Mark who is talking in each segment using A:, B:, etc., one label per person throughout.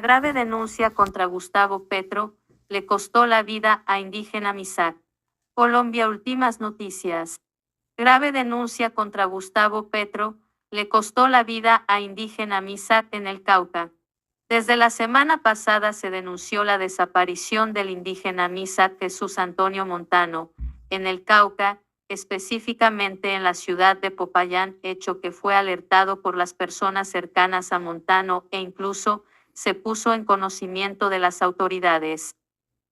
A: Grave denuncia contra Gustavo Petro le costó la vida a indígena Misak. Colombia, últimas noticias. Grave denuncia contra Gustavo Petro le costó la vida a indígena Misak en el Cauca. Desde la semana pasada se denunció la desaparición del indígena Misak Jesús Antonio Montano en el Cauca, específicamente en la ciudad de Popayán, hecho que fue alertado por las personas cercanas a Montano e incluso se puso en conocimiento de las autoridades.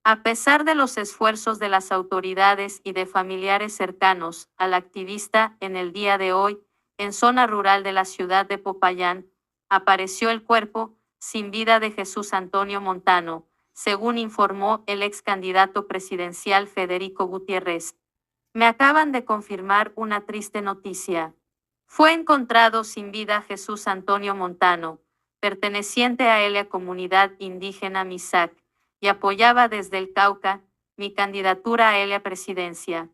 A: A pesar de los esfuerzos de las autoridades y de familiares cercanos al activista, en el día de hoy, en zona rural de la ciudad de Popayán, apareció el cuerpo sin vida de Jesús Antonio Montano, según informó el ex candidato presidencial Federico Gutiérrez. Me acaban de confirmar una triste noticia. Fue encontrado sin vida Jesús Antonio Montano, perteneciente a la comunidad indígena Misak, y apoyaba desde el Cauca mi candidatura a la presidencia.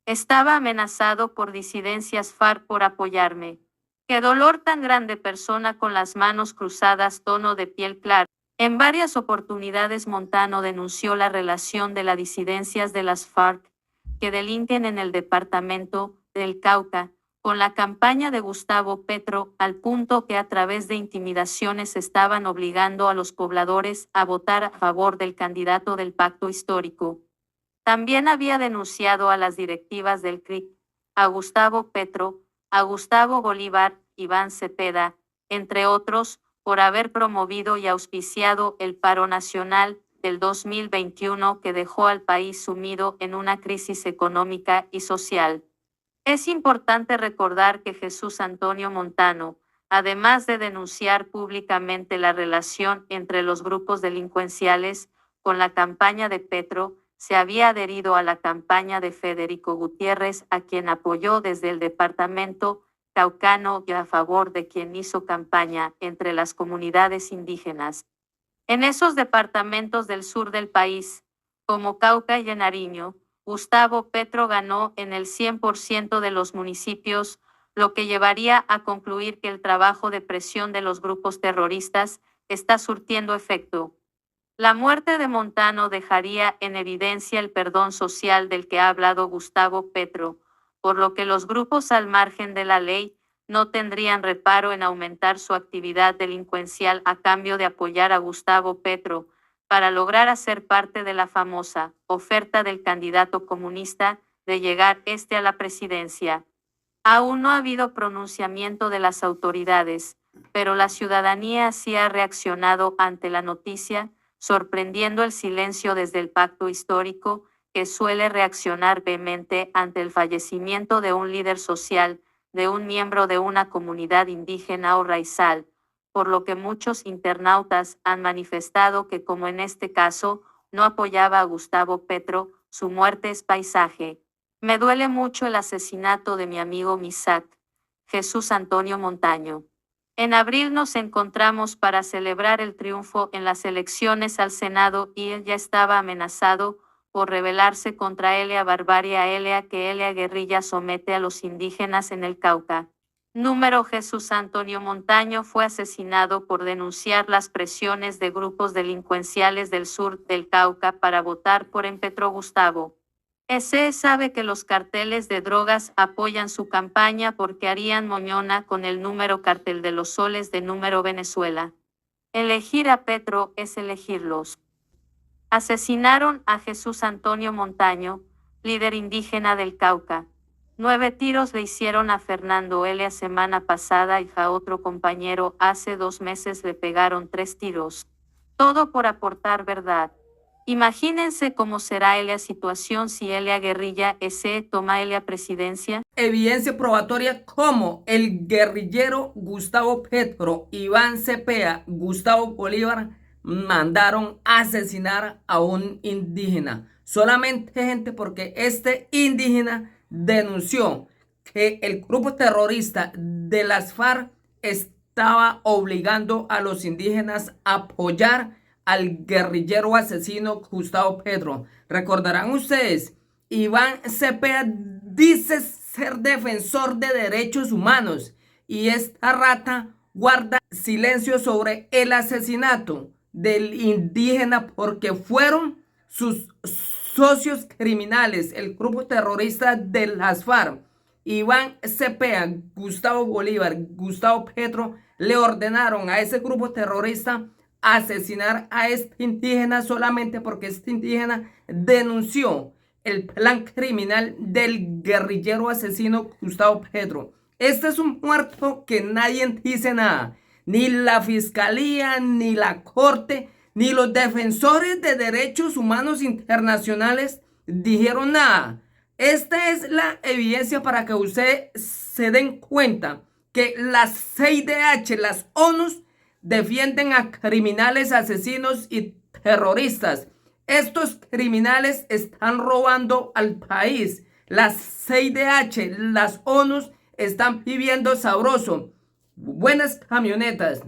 A: Estaba amenazado por disidencias FARC por apoyarme. Qué dolor tan grande, persona con las manos cruzadas, tono de piel claro. En varias oportunidades Montano denunció la relación de las disidencias de las FARC que delinquen en el departamento del Cauca con la campaña de Gustavo Petro, al punto que a través de intimidaciones estaban obligando a los pobladores a votar a favor del candidato del pacto histórico. También había denunciado a las directivas del CRIC, a Gustavo Petro, a Gustavo Bolívar, Iván Cepeda, entre otros, por haber promovido y auspiciado el paro nacional del 2021 que dejó al país sumido en una crisis económica y social. Es importante recordar que Jesús Antonio Montano, además de denunciar públicamente la relación entre los grupos delincuenciales con la campaña de Petro, se había adherido a la campaña de Federico Gutiérrez, a quien apoyó desde el departamento caucano y a favor de quien hizo campaña entre las comunidades indígenas. En esos departamentos del sur del país, como Cauca y Nariño, Gustavo Petro ganó en el 100% de los municipios, lo que llevaría a concluir que el trabajo de presión de los grupos terroristas está surtiendo efecto. La muerte de Montano dejaría en evidencia el perdón social del que ha hablado Gustavo Petro, por lo que los grupos al margen de la ley no tendrían reparo en aumentar su actividad delincuencial a cambio de apoyar a Gustavo Petro, para lograr hacer parte de la famosa oferta del candidato comunista de llegar a la presidencia. Aún no ha habido pronunciamiento de las autoridades, pero la ciudadanía sí ha reaccionado ante la noticia, sorprendiendo el silencio desde el pacto histórico, que suele reaccionar vehemente ante el fallecimiento de un líder social, de un miembro de una comunidad indígena o raizal, por lo que muchos internautas han manifestado que, como en este caso, no apoyaba a Gustavo Petro, su muerte es paisaje. Me duele mucho el asesinato de mi amigo Misak, Jesús Antonio Montaño. En abril nos encontramos para celebrar el triunfo en las elecciones al Senado y él ya estaba amenazado por rebelarse contra la barbarie que la guerrilla somete a los indígenas en el Cauca. Número Jesús Antonio Montaño fue asesinado por denunciar las presiones de grupos delincuenciales del sur del Cauca para votar por Petro Gustavo. Ese sabe que los carteles de drogas apoyan su campaña porque harían moñona con el número cartel de los soles de número Venezuela. Elegir a Petro es elegirlos. Asesinaron a Jesús Antonio Montaño, líder indígena del Cauca. 9 tiros le hicieron a Fernando la semana pasada y a otro compañero hace 2 meses le pegaron 3 tiros. Todo por aportar verdad. Imagínense cómo será la situación si la guerrilla toma la presidencia.
B: Evidencia probatoria como el guerrillero Gustavo Petro, Iván Cepeda, Gustavo Bolívar mandaron asesinar a un indígena. Solamente, gente, porque este indígena denunció que el grupo terrorista de las FARC estaba obligando a los indígenas a apoyar al guerrillero asesino Gustavo Petro. Recordarán ustedes, Iván Cepeda dice ser defensor de derechos humanos y esta rata guarda silencio sobre el asesinato del indígena porque fueron sus socios criminales, el grupo terrorista de las FARC. Iván Cepeda, Gustavo Bolívar, Gustavo Petro le ordenaron a ese grupo terrorista asesinar a este indígena solamente porque este indígena denunció el plan criminal del guerrillero asesino Gustavo Petro. Este es un muerto que nadie dice nada. Ni la fiscalía, ni la corte, ni los defensores de derechos humanos internacionales dijeron nada. Esta es la evidencia para que ustedes se den cuenta que las CIDH, las ONU, defienden a criminales, asesinos y terroristas. Estos criminales están robando al país. Las CIDH, las ONU están viviendo sabroso. Buenas camionetas,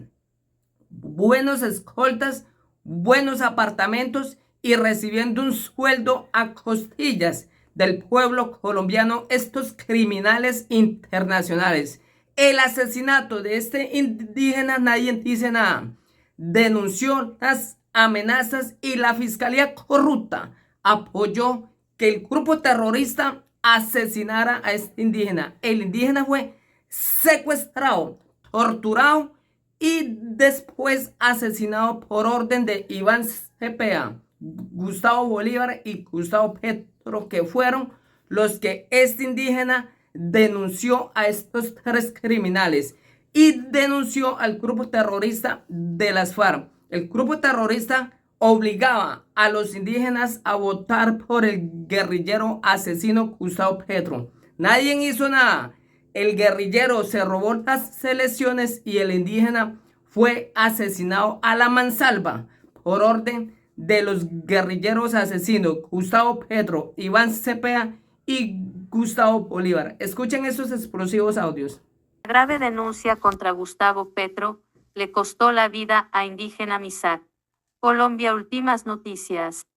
B: buenos escoltas, buenos apartamentos y recibiendo un sueldo a costillas del pueblo colombiano, estos criminales internacionales. El asesinato de este indígena nadie dice nada. Denunció las amenazas y la fiscalía corrupta apoyó que el grupo terrorista asesinara a este indígena. El indígena fue secuestrado, torturado y después asesinado por orden de Iván Cepeda, Gustavo Bolívar y Gustavo Petro, que fueron los que este indígena denunció a estos tres criminales y denunció al grupo terrorista de las FARC. El grupo terrorista obligaba a los indígenas a votar por el guerrillero asesino Gustavo Petro. Nadie hizo nada. El guerrillero se robó las elecciones y el indígena fue asesinado a la mansalva por orden de los guerrilleros asesinos Gustavo Petro, Iván Cepeda y Gustavo Bolívar. Escuchen estos explosivos audios.
A: La grave denuncia contra Gustavo Petro le costó la vida a indígena Misak. Colombia, últimas noticias.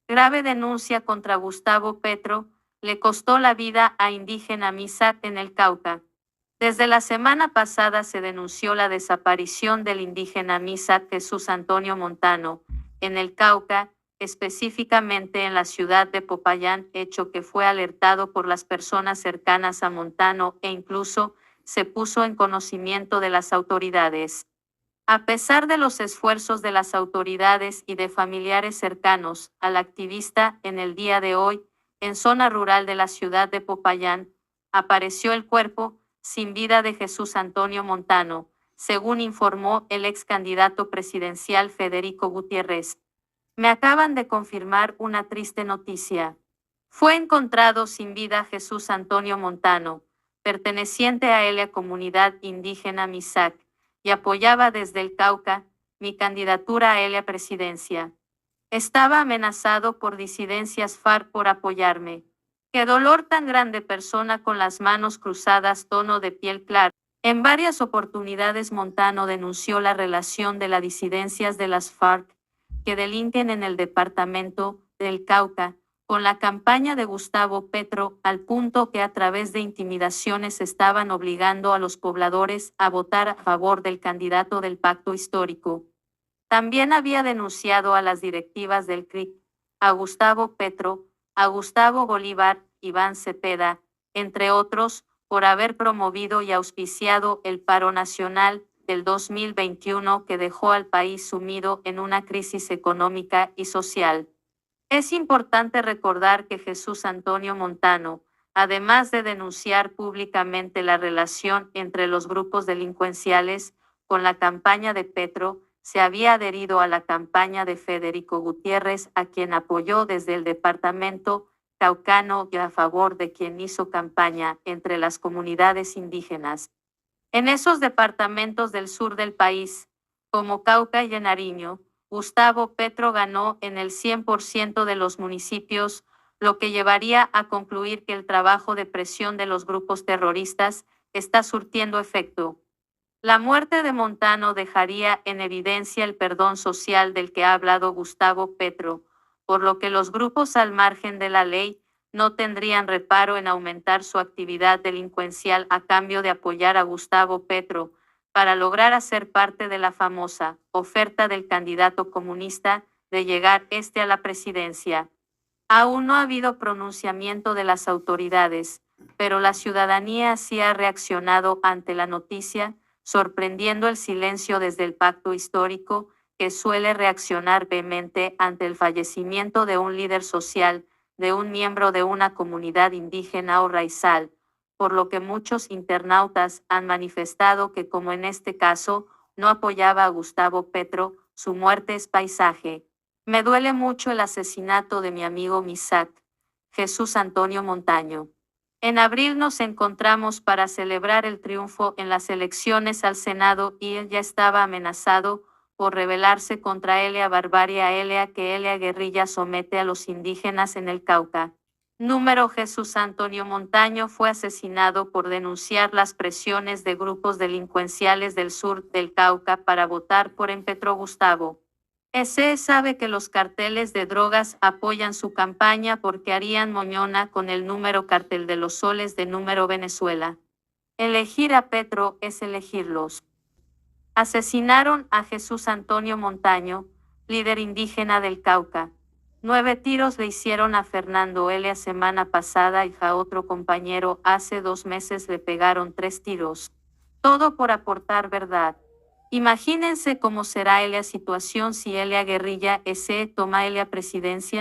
A: Grave denuncia contra Gustavo Petro le costó la vida a indígena Misak en el Cauca. Desde la semana pasada se denunció la desaparición del indígena Misak Jesús Antonio Montano en el Cauca, específicamente en la ciudad de Popayán, hecho que fue alertado por las personas cercanas a Montano e incluso se puso en conocimiento de las autoridades. A pesar de los esfuerzos de las autoridades y de familiares cercanos al activista, en el día de hoy, en zona rural de la ciudad de Popayán, apareció el cuerpo sin vida de Jesús Antonio Montano, según informó el ex candidato presidencial Federico Gutiérrez. Me acaban de confirmar una triste noticia. Fue encontrado sin vida Jesús Antonio Montano, perteneciente a la comunidad indígena Misak, y apoyaba desde el Cauca mi candidatura a la presidencia. Estaba amenazado por disidencias FARC por apoyarme. Qué dolor tan grande, persona con las manos cruzadas, tono de piel claro. En varias oportunidades Montano denunció la relación de las disidencias de las FARC que delinquen en el departamento del Cauca con la campaña de Gustavo Petro, al punto que a través de intimidaciones estaban obligando a los pobladores a votar a favor del candidato del pacto histórico. También había denunciado a las directivas del CRIC, a Gustavo Petro, a Gustavo Bolívar, Iván Cepeda, entre otros, por haber promovido y auspiciado el paro nacional del 2021 que dejó al país sumido en una crisis económica y social. Es importante recordar que Jesús Antonio Montano, además de denunciar públicamente la relación entre los grupos delincuenciales con la campaña de Petro, se había adherido a la campaña de Federico Gutiérrez, a quien apoyó desde el departamento caucano y a favor de quien hizo campaña entre las comunidades indígenas. En esos departamentos del sur del país, como Cauca y Nariño, Gustavo Petro ganó en el 100% de los municipios, lo que llevaría a concluir que el trabajo de presión de los grupos terroristas está surtiendo efecto. La muerte de Montano dejaría en evidencia el perdón social del que ha hablado Gustavo Petro, por lo que los grupos al margen de la ley no tendrían reparo en aumentar su actividad delincuencial a cambio de apoyar a Gustavo Petro, para lograr hacer parte de la famosa oferta del candidato comunista de llegar a la presidencia. Aún no ha habido pronunciamiento de las autoridades, pero la ciudadanía sí ha reaccionado ante la noticia, sorprendiendo el silencio desde el pacto histórico, que suele reaccionar vehemente ante el fallecimiento de un líder social, de un miembro de una comunidad indígena o raizal, por lo que muchos internautas han manifestado que, como en este caso, no apoyaba a Gustavo Petro, su muerte es paisaje. Me duele mucho el asesinato de mi amigo Misak, Jesús Antonio Montaño. En abril nos encontramos para celebrar el triunfo en las elecciones al Senado y él ya estaba amenazado por rebelarse contra Elia barbarie a Elia que Elia guerrilla somete a los indígenas en el Cauca. Número Jesús Antonio Montaño fue asesinado por denunciar las presiones de grupos delincuenciales del sur del Cauca para votar por Petro Gustavo. Ese sabe que los carteles de drogas apoyan su campaña porque harían moñona con el número cartel de los soles de número Venezuela. Elegir a Petro es elegirlos. Asesinaron a Jesús Antonio Montaño, líder indígena del Cauca. 9 tiros le hicieron a Fernando Elia semana pasada y a otro compañero hace 2 meses le pegaron 3 tiros. Todo por aportar verdad. Imagínense cómo será la situación si Elia guerrilla toma la presidencia.